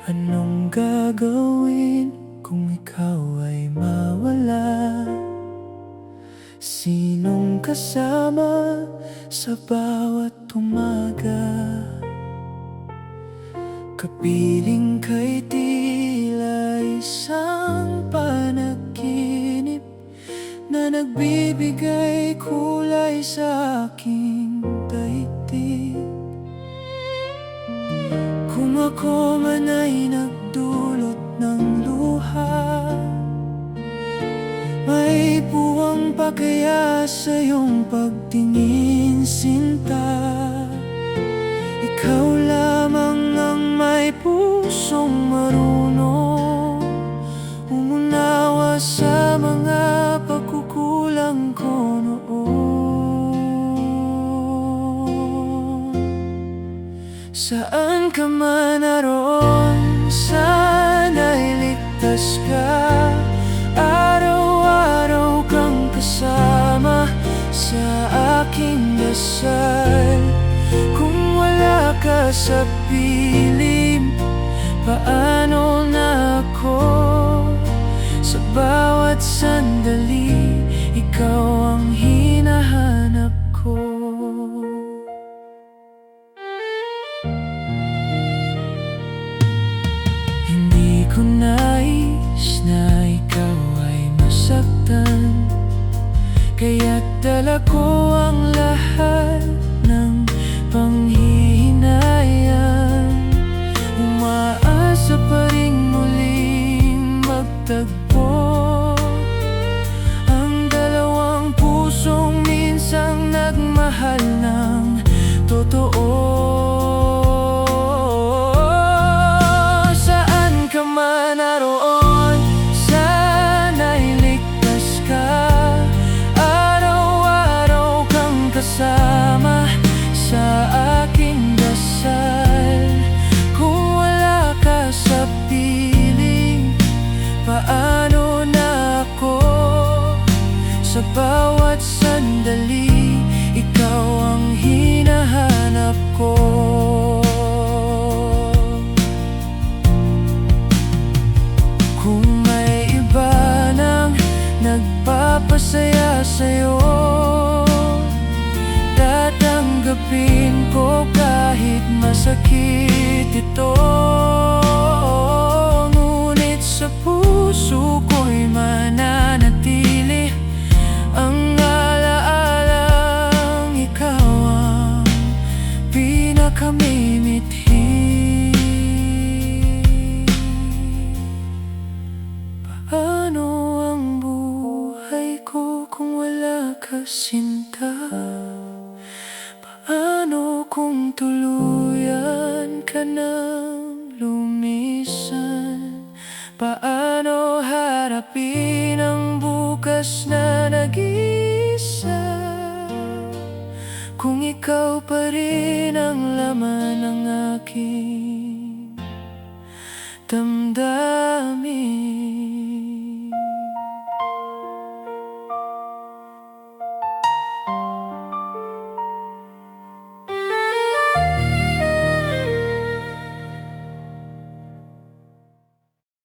Anong gagawin kung ikaw ay mawala? Sinong kasama sa bawat umaga? Kapiling ka'y tila isang panaginip na nagbibigay kulay sa aking daigdig. Kung ako man ay nagdulot ng luha, may puwang pa kaya sa iyong pagtingin, sinta? Ikaw lamang ang may pusong marunong umunawa sa mga pagkukulang ko noon. Saan ka man naroon, sana'y ligtas ka. Araw-araw kang kasama sa aking dasal. Kung wala ka sa piling, paano na ako? Sa bawat sandali, ikaw ang hinahanap ko. Hindi ko nais na ikaw ay masaktan, kaya't dala ko ang lahat ng panghihinayang. Umaasa pa ring muling magtagpo ang dalawang pusong minsang nagmahal ng totoo. Saan ka man naroon, sana'y ligtas ka. Araw-araw kang kasama sa aking dasal. Kung wala ka sa piling, paano na ako? Sa bawat sandali, ikaw ang hinahanap ko. Kung may iba nang nagpapasaya sa'yo, tatanggapin ko kahit masakit ito. Ngunit sa puso ko'y mananatili ang alaalang ikaw ang pinakamimithi. Paano ang buhay ko kung wala ka, sinta? Paano kung tuluyan ka nang lumisan? Paano harapin ang bukas na nag-iisa kung ikaw pa rin ang laman ng aking damdamin?